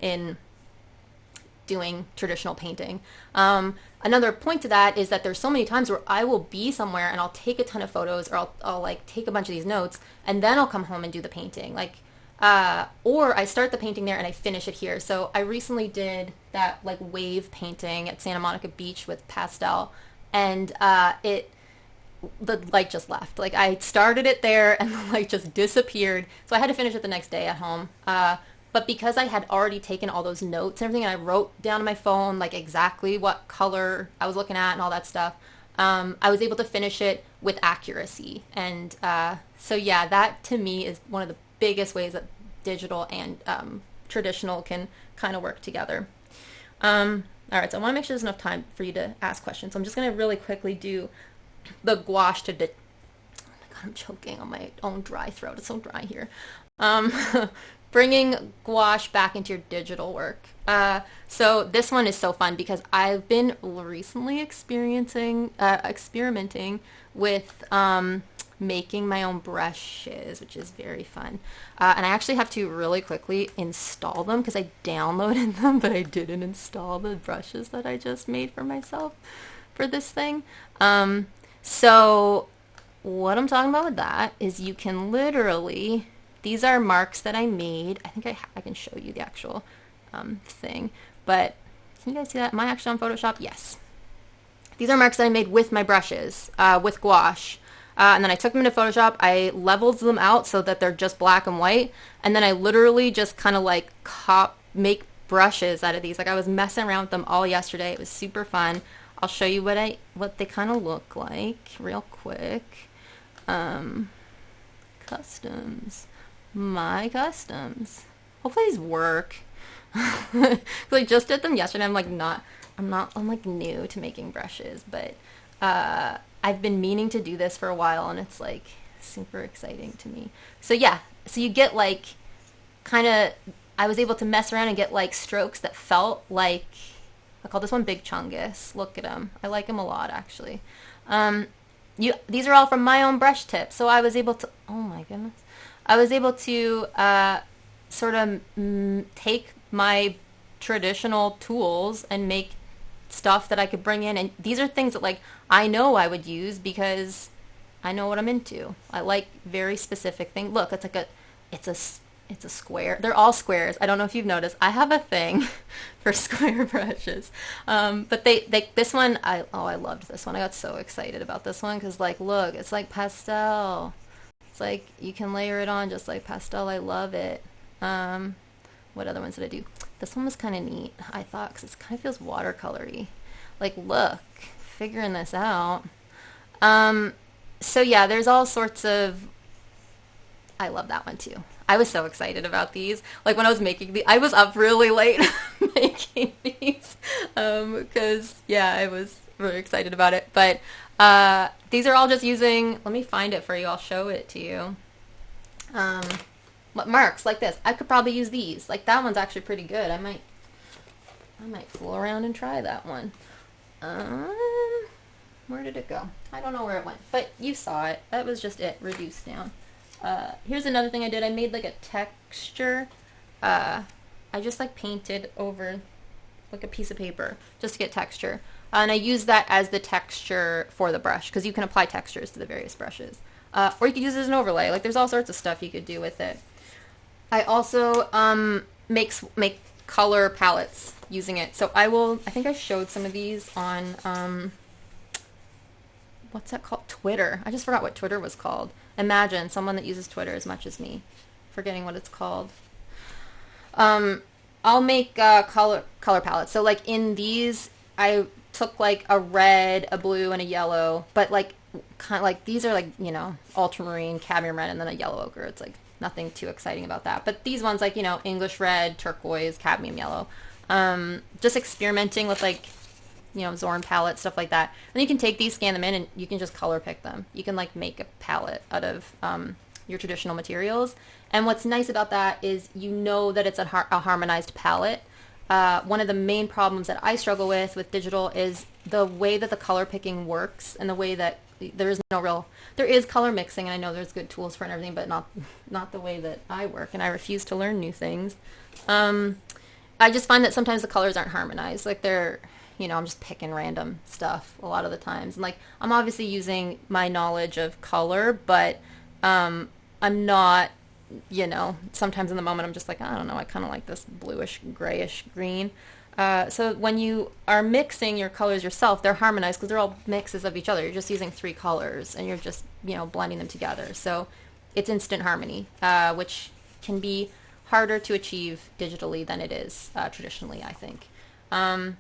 in doing traditional painting. Another point to that is that there's so many times where I will be somewhere and I'll take a ton of photos, or I'll like take a bunch of these notes, and then I'll come home and do the painting. Like, or I start the painting there and I finish it here. So I recently did that like wave painting at Santa Monica Beach with pastel, and the light just left. Like I started it there and the light just disappeared. So I had to finish it the next day at home. But because I had already taken all those notes and everything, and I wrote down on my phone like exactly what color I was looking at and all that stuff, I was able to finish it with accuracy. And so yeah, that to me is one of the biggest ways that digital and traditional can kind of work together. All right, so I want to make sure there's enough time for you to ask questions. So I'm just going to really quickly do the gouache oh my God, I'm choking on my own dry throat. It's so dry here. Bringing gouache back into your digital work. So this one is so fun because I've been recently experimenting with making my own brushes, which is very fun. And I actually have to really quickly install them because I downloaded them, but I didn't install the brushes that I just made for myself for this thing. So what I'm talking about with that is you can literally... These are marks that I made. I think I can show you the actual thing. But can you guys see that? Am I actually on Photoshop? Yes. These are marks that I made with my brushes, with gouache. And then I took them into Photoshop. I leveled them out so that they're just black and white. And then I literally just kind of like make brushes out of these. Like I was messing around with them all yesterday. It was super fun. I'll show you what they kind of look like real quick. Customs. My customs. Hopefully these work. I just did them yesterday. I'm like new to making brushes, but I've been meaning to do this for a while, and it's like super exciting to me. So yeah, so you get like I was able to mess around and get like strokes that felt like, I call this one Big Chungus. Look at him. I like him a lot actually. These are all from my own brush tips, so I was able to, oh my goodness. I was able to sort of take my traditional tools and make stuff that I could bring in. And these are things that like I know I would use because I know what I'm into. I like very specific things. Look, it's a square. They're all squares. I don't know if you've noticed. I have a thing for square brushes. But this one, I loved this one. I got so excited about this one because like, look, it's like pastel. It's like you can layer it on just like pastel. I love it. What other ones did I do? This one was kind of neat, I thought, because it kind of feels watercolory. Like, look, figuring this out. So yeah, there's all sorts of... I love that one too. I was so excited about these. Like when I was making these, I was up really late making these because yeah, I was really excited about it. But these are all just using, let me find it for you. I'll show it to you. Marks like this. I could probably use these. Like that one's actually pretty good. I might fool around and try that one. Where did it go? I don't know where it went, but you saw it. That was just it, reduced down. Here's another thing I did. I made like a texture. I just like painted over like a piece of paper just to get texture. And I use that as the texture for the brush because you can apply textures to the various brushes. Or you could use it as an overlay. Like there's all sorts of stuff you could do with it. I also make color palettes using it. So I think I showed some of these on, what's that called? Twitter. I just forgot what Twitter was called. Imagine someone that uses Twitter as much as me. Forgetting what it's called. I'll make color palettes. So like in these, I took like a red, a blue, and a yellow. But like kind of like these are like, you know, ultramarine, cadmium red, and then a yellow ochre. It's like nothing too exciting about that. But these ones like, you know, English red, turquoise, cadmium yellow. Just experimenting with like Zorn palette, stuff like that. And you can take these, scan them in, and you can just color pick them. You can like make a palette out of your traditional materials. And what's nice about that is that it's a harmonized palette. One of the main problems that I struggle with digital is the way that the color picking works, and the way that there is color mixing, and I know there's good tools for it and everything, but not the way that I work, and I refuse to learn new things. I just find that sometimes the colors aren't harmonized. Like I'm just picking random stuff a lot of the times. And like, I'm obviously using my knowledge of color, but I'm not, sometimes in the moment I'm just like, I don't know, I kind of like this bluish, grayish green. So when you are mixing your colors yourself, they're harmonized because they're all mixes of each other. You're just using 3 colors and you're just, blending them together. So it's instant harmony, which can be harder to achieve digitally than it is traditionally, I think. And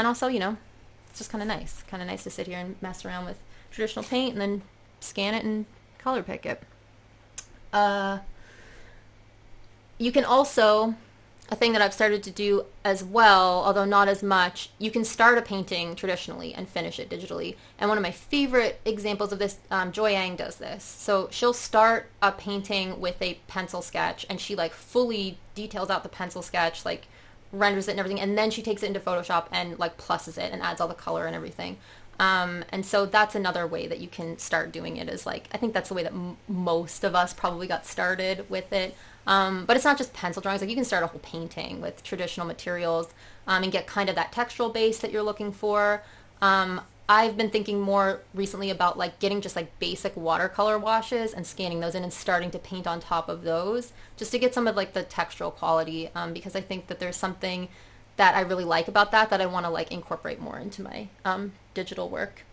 also, it's just kind of nice to sit here and mess around with traditional paint and then scan it and color pick it. You can also, a thing that I've started to do as well, although not as much, you can start a painting traditionally and finish it digitally. And one of my favorite examples of this, Joy Yang does this. So she'll start a painting with a pencil sketch, and she like fully details out the pencil sketch, like renders it and everything, and then she takes it into Photoshop and like pluses it and adds all the color and everything. And so that's another way that you can start doing it, is like, I think that's the way that most of us probably got started with it. But it's not just pencil drawings. Like, you can start a whole painting with traditional materials and get kind of that textural base that you're looking for. I've been thinking more recently about like getting just like basic watercolor washes and scanning those in and starting to paint on top of those, just to get some of like the textural quality, because I think that there's something that I really like about that I want to like incorporate more into my digital work.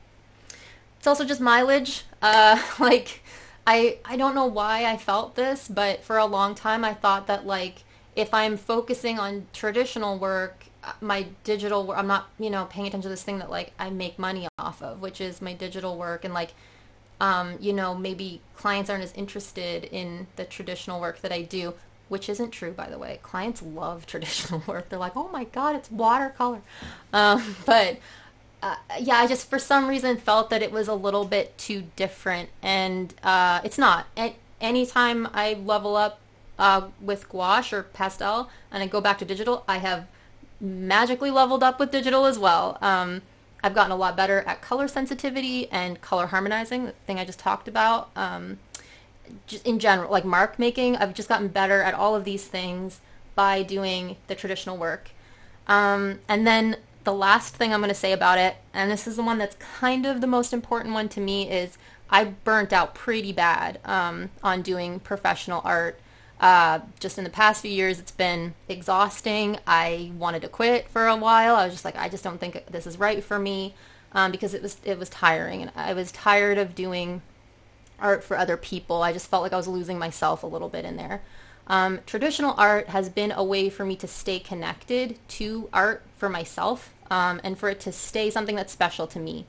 It's also just mileage. Like, I don't know why I felt this, but for a long time I thought that like if I'm focusing on traditional work, my digital work, I'm not, paying attention to this thing that like I make money off of, which is my digital work. And like, maybe clients aren't as interested in the traditional work that I do, which isn't true, by the way. Clients love traditional work. They're like, oh my God, it's watercolor. But I just, for some reason, felt that it was a little bit too different. And it's not. Anytime I level up with gouache or pastel and I go back to digital, I have magically leveled up with digital as well. I've gotten a lot better at color sensitivity and color harmonizing, the thing I just talked about. Just in general, like mark making, I've just gotten better at all of these things by doing the traditional work. And then the last thing I'm going to say about it, and this is the one that's kind of the most important one to me, is I burnt out pretty bad on doing professional art. Just in the past few years, it's been exhausting. I wanted to quit for a while. I was just like, I just don't think this is right for me, because it was tiring, and I was tired of doing art for other people. I just felt like I was losing myself a little bit in there. Traditional art has been a way for me to stay connected to art for myself, and for it to stay something that's special to me.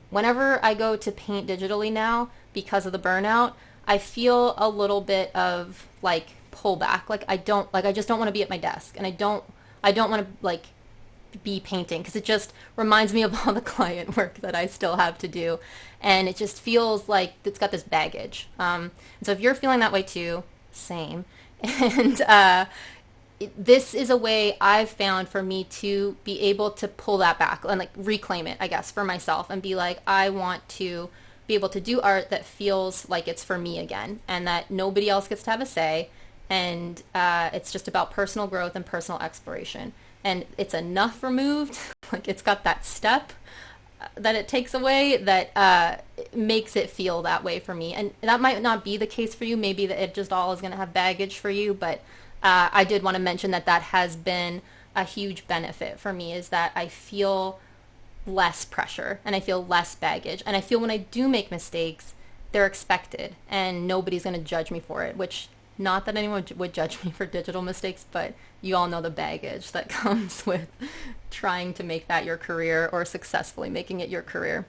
Whenever I go to paint digitally now, because of the burnout, I feel a little bit of like pullback. Like I just don't want to be at my desk, and I don't want to like be painting, because it just reminds me of all the client work that I still have to do, and it just feels like it's got this baggage. And so if you're feeling that way too, same. And this is a way I've found for me to be able to pull that back and like reclaim it, I guess, for myself, and be like, I want to be able to do art that feels like it's for me again, and that nobody else gets to have a say, and it's just about personal growth and personal exploration. And it's enough removed, like it's got that step that it takes away that makes it feel that way for me. And that might not be the case for you. Maybe that it just all is going to have baggage for you, but I did want to mention that has been a huge benefit for me, is that I feel less pressure and I feel less baggage, and I feel when I do make mistakes, they're expected and nobody's going to judge me for it, which, not that anyone would judge me for digital mistakes, but you all know the baggage that comes with trying to make that your career, or successfully making it your career.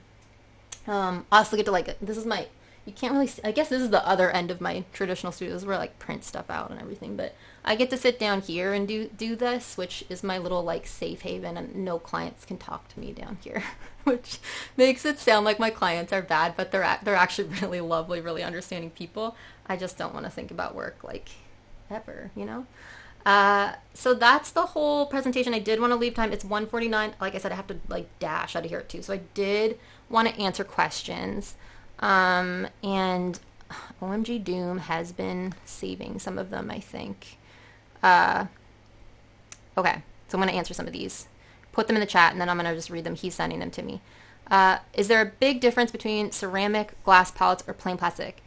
I also get to like, this is my you can't really see, I guess this is the other end of my traditional studios where I like print stuff out and everything, but I get to sit down here and do this, which is my little like safe haven, and no clients can talk to me down here, which makes it sound like my clients are bad, but they're actually really lovely, really understanding people. I just don't want to think about work like ever, you know? So that's the whole presentation. I did want to leave time. It's 1:49. Like I said, I have to like dash out of here too. So I did want to answer questions. And OMG Doom has been saving some of them, I think. Okay, so I'm going to answer some of these. Put them in the chat, and then I'm going to just read them. He's sending them to me. Is there a big difference between ceramic, glass palettes, or plain plastic?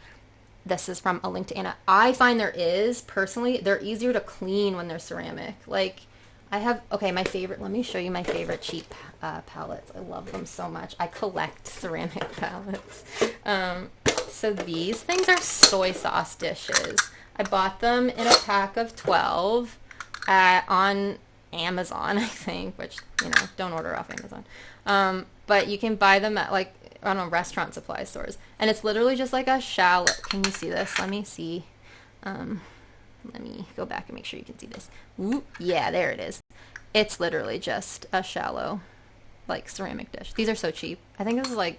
This is from a link to Anna. I find there is, personally. They're easier to clean when they're ceramic. Like, I have, okay, my favorite, let me show you my favorite cheap palettes. I love them so much. I collect ceramic palettes. So these things are soy sauce dishes. I bought them in a pack of 12 on Amazon, I think, which, you know, don't order off Amazon. But you can buy them at, like, I don't know, restaurant supply stores. And it's literally just like a shallow. Can you see this? Let me see. Let me go back and make sure you can see this. Ooh, yeah, there it is. It's literally just a shallow, like, ceramic dish. These are so cheap. I think this is like,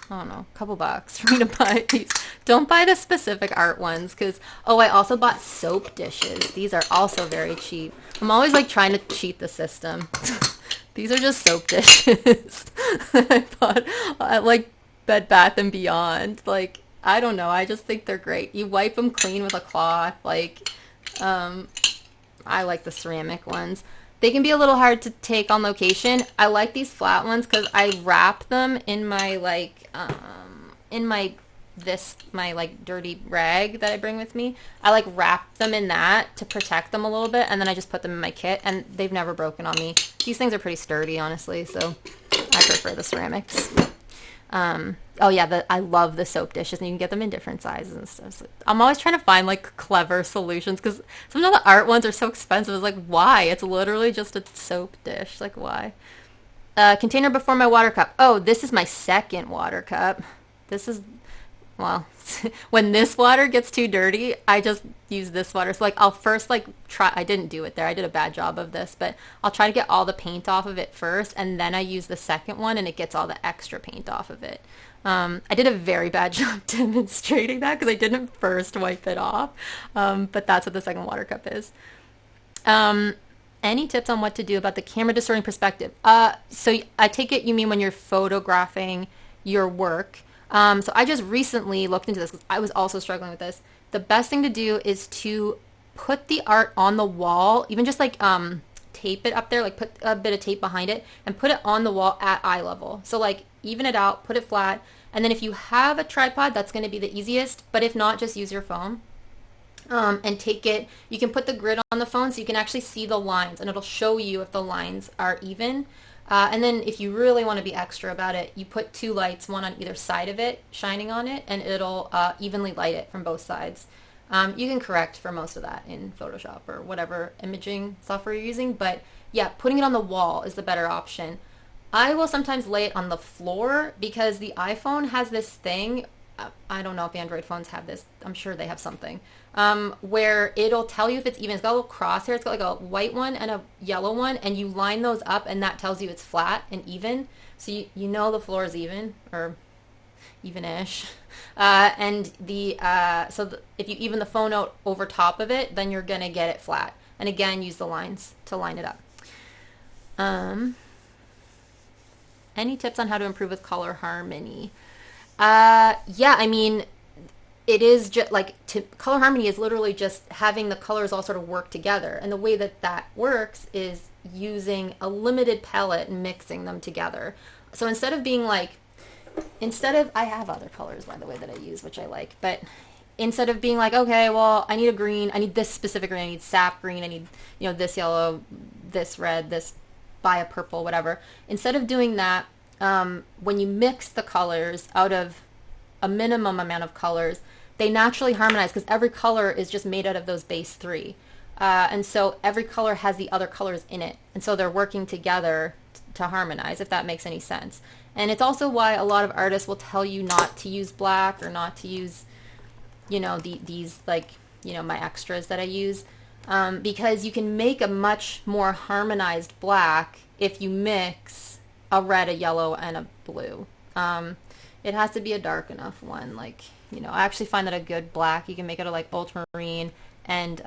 I don't know, a couple bucks for me to buy these. Don't buy the specific art ones, because, oh, I also bought soap dishes. These are also very cheap. I'm always, like, trying to cheat the system. These are just soap dishes I bought at, like, Bed Bath & Beyond. Like, I don't know. I just think they're great. You wipe them clean with a cloth. Like, I like the ceramic ones. They can be a little hard to take on location. I like these flat ones because I wrap them in my, like, my like dirty rag that I bring with me. I like wrap them in that to protect them a little bit, and then I just put them in my kit, and they've never broken on me. These things are pretty sturdy, honestly, so I prefer the ceramics. Oh yeah, I love the soap dishes, and you can get them in different sizes and stuff. So I'm always trying to find like clever solutions, because some of the art ones are so expensive. It's like, why? It's literally just a soap dish. Like, why? Container before my water cup. Oh, this is my second water cup. This is, well, when this water gets too dirty, I just use this water. So, like, I'll first, like, try, I didn't do it there. I did a bad job of this, but I'll try to get all the paint off of it first, and then I use the second one, and it gets all the extra paint off of it. I did a very bad job demonstrating that, because I didn't first wipe it off, but that's what the second water cup is. Any tips on what to do about the camera distorting perspective? So I take it you mean when you're photographing your work. So I just recently looked into this because I was also struggling with this. The best thing to do is to put the art on the wall, even just like tape it up there, like put a bit of tape behind it and put it on the wall at eye level. So like even it out, put it flat, and then if you have a tripod, that's going to be the easiest, but if not, just use your phone. And take it, you can put the grid on the phone so you can actually see the lines, and it'll show you if the lines are even. And then if you really want to be extra about it, you put two lights, one on either side of it, shining on it, and it'll evenly light it from both sides. You can correct for most of that in Photoshop or whatever imaging software you're using, but yeah, putting it on the wall is the better option. I will sometimes lay it on the floor because the iPhone has this thing, I don't know if Android phones have this, I'm sure they have something, where it'll tell you if it's even. It's got a little crosshair, it's got like a white one and a yellow one, and you line those up and that tells you it's flat and even, so you know the floor is even, or even-ish. And if you even the phone out over top of it, then you're gonna get it flat. And again, use the lines to line it up. Any tips on how to improve with color harmony? Yeah, I mean, it is just like color harmony is literally just having the colors all sort of work together. And the way that that works is using a limited palette and mixing them together. So instead of I have other colors, by the way, that I use, which I like, but instead of being like, okay, well, I need a green, I need this specific green, I need sap green, I need, this yellow, this red, this buy a purple, whatever. Instead of doing that, when you mix the colors out of a minimum amount of colors, they naturally harmonize because every color is just made out of those base three. And so every color has the other colors in it. And so they're working together to harmonize, if that makes any sense. And it's also why a lot of artists will tell you not to use black or not to use, you know, these like, you know, my extras that I use. Because you can make a much more harmonized black if you mix a red, a yellow, and a blue. It has to be a dark enough one. Like, you know, I actually find that a good black, you can make it a like ultramarine and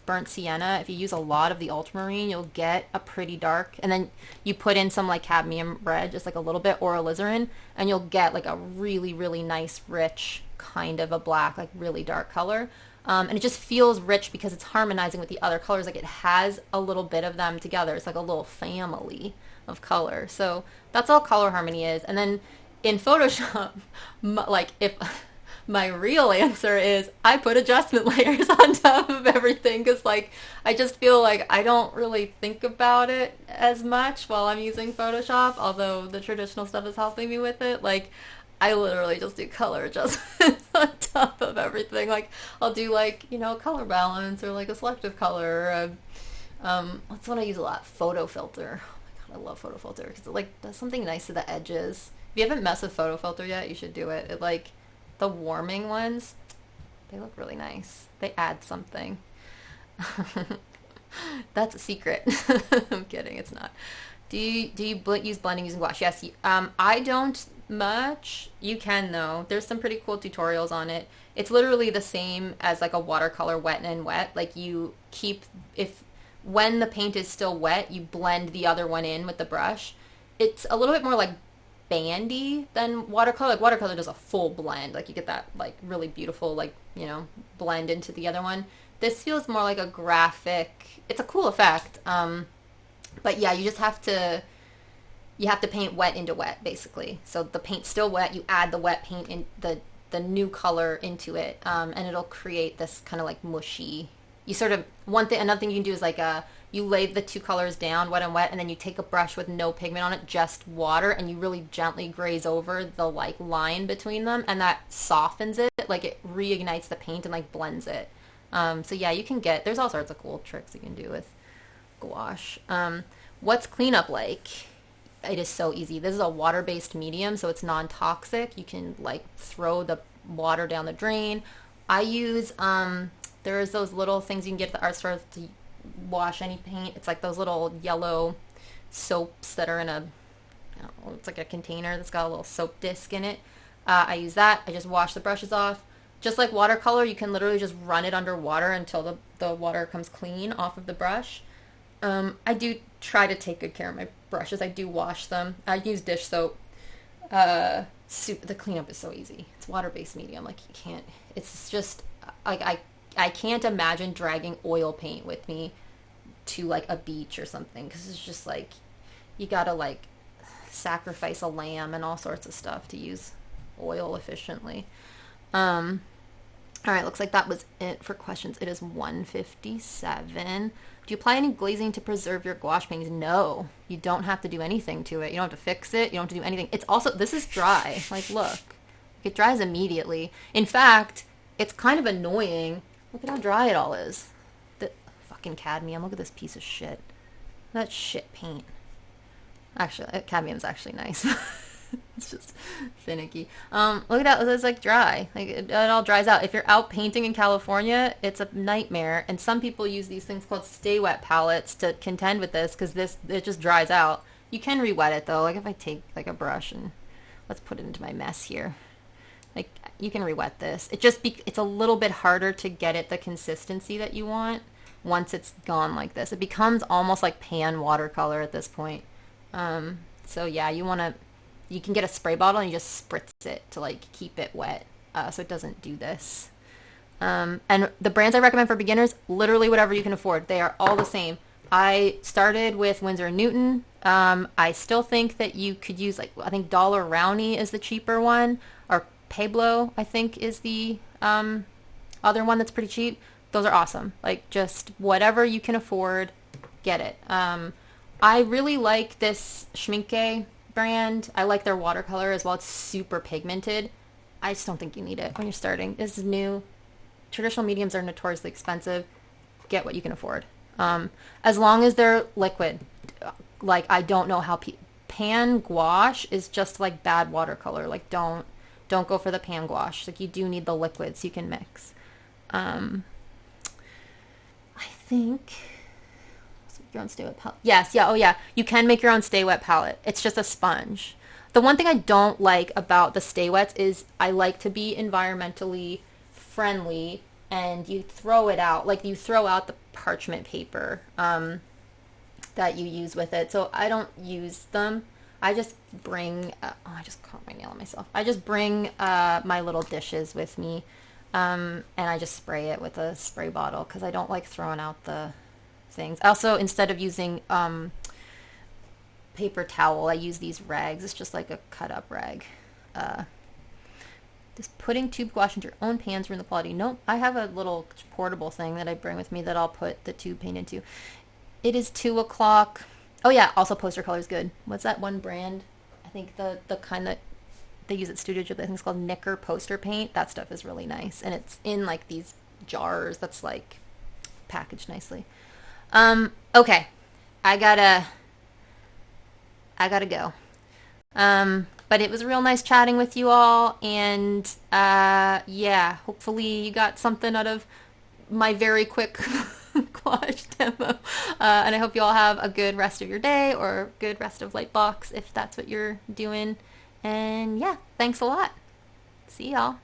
burnt sienna. If you use a lot of the ultramarine, you'll get a pretty dark, and then you put in some like cadmium red, just like a little bit, or alizarin, and you'll get like a really, really nice, rich kind of a black, like really dark color. And it just feels rich because it's harmonizing with the other colors. Like it has a little bit of them together. It's like a little family of color. So that's all color harmony is. And then in Photoshop, like if my real answer is I put adjustment layers on top of everything because like I just feel like I don't really think about it as much while I'm using Photoshop, although the traditional stuff is helping me with it. Like I literally just do color adjustments on top of everything. Like I'll do like, you know, color balance or like a selective color. That's what I use a lot. Photo filter. Oh my god, I love photo filter because it like does something nice to the edges. If you haven't messed with photo filter yet, you should do it. It like the warming ones, they look really nice. They add something. That's a secret. I'm kidding. It's not. Do you use blending using gouache? Yes. I don't much. You can though. There's some pretty cool tutorials on it. It's literally the same as like a watercolor wet and wet. Like you keep, if when the paint is still wet, you blend the other one in with the brush. It's a little bit more like bandy than watercolor. Like watercolor does a full blend. Like you get that like really beautiful like, you know, blend into the other one. This feels more like a graphic. It's a cool effect. But yeah, you just have to paint wet into wet, basically. So the paint's still wet, you add the wet paint in the new color into it, and it'll create this kind of like mushy. You sort of, another thing you can do is like you lay the two colors down, wet and wet, and then you take a brush with no pigment on it, just water, and you really gently graze over the like line between them, and that softens it, like it reignites the paint and like blends it. So yeah, there's all sorts of cool tricks you can do with gouache. What's cleanup like? It is so easy. This is a water-based medium, so it's non-toxic. You can like throw the water down the drain. I use there's those little things you can get at the art store to wash any paint. It's like those little yellow soaps that are in it's like a container that's got a little soap disc in it. I use that. I just wash the brushes off. Just like watercolor, you can literally just run it under water until the water comes clean off of the brush. I do try to take good care of my brushes. I do wash them. I use dish soap. The cleanup is so easy. It's water-based medium. Like you can't. It's just like I can't imagine dragging oil paint with me to like a beach or something because it's just like you gotta like sacrifice a lamb and all sorts of stuff to use oil efficiently. All right, looks like that was it for questions. It is 1:57. Do you apply any glazing to preserve your gouache paintings? No, you don't have to do anything to it. You don't have to fix it. You don't have to do anything. It's also, this is dry. Like, look, it dries immediately. In fact, it's kind of annoying. Look at how dry it all is. The fucking cadmium. Look at this piece of shit. That shit paint. Actually, cadmium's actually nice. It's just finicky. Look at that. It's like dry. Like it all dries out. If you're out painting in California, it's a nightmare. And some people use these things called stay wet palettes to contend with this because it just dries out. You can re-wet it though. Like if I take like a brush and let's put it into my mess here. Like you can re-wet this. It's a little bit harder to get it the consistency that you want once it's gone like this. It becomes almost like pan watercolor at this point. So yeah, you can get a spray bottle and you just spritz it to like keep it wet so it doesn't do this. And the brands I recommend for beginners, literally whatever you can afford. They are all the same. I started with Winsor & Newton. I still think that you could use like, I think Dollar Rowney is the cheaper one, or Pablo I think is the other one that's pretty cheap. Those are awesome. Like just whatever you can afford, get it. I really like this Schminke brand. I like their watercolor as well. It's super pigmented. I just don't think you need it when you're starting. This is new. Traditional mediums are notoriously expensive. get what you can afford. As long as they're liquid. Like, I don't know how pan gouache is just like bad watercolor. Like, don't go for the pan gouache. Like, you do need the liquid so you can mix. I think your own stay wet palette. Yes, yeah, oh yeah. You can make your own stay wet palette. It's just a sponge. The one thing I don't like about the stay wets is I like to be environmentally friendly, and you throw it out. Like, you throw out the parchment paper that you use with it. So I don't use them. I just bring, I just caught my nail on myself. I just bring my little dishes with me, and I just spray it with a spray bottle because I don't like throwing out the things. Also, instead of using paper towel, I use these rags. It's just like a cut up rag. Just putting tube gouache into your own pans ruin the quality. Nope, I have a little portable thing that I bring with me that I'll put the tube paint into. It is 2 o'clock. Oh yeah, also Poster Color is good. What's that one brand? I think the kind that they use at Studio Ghibli, I think it's called Knicker Poster Paint. That stuff is really nice, and it's in like these jars that's like packaged nicely. Okay, I gotta go. But it was real nice chatting with you all, and yeah, hopefully you got something out of my very quick gouache demo. And I hope you all have a good rest of your day, or good rest of Lightbox if that's what you're doing. And yeah, thanks a lot. See y'all.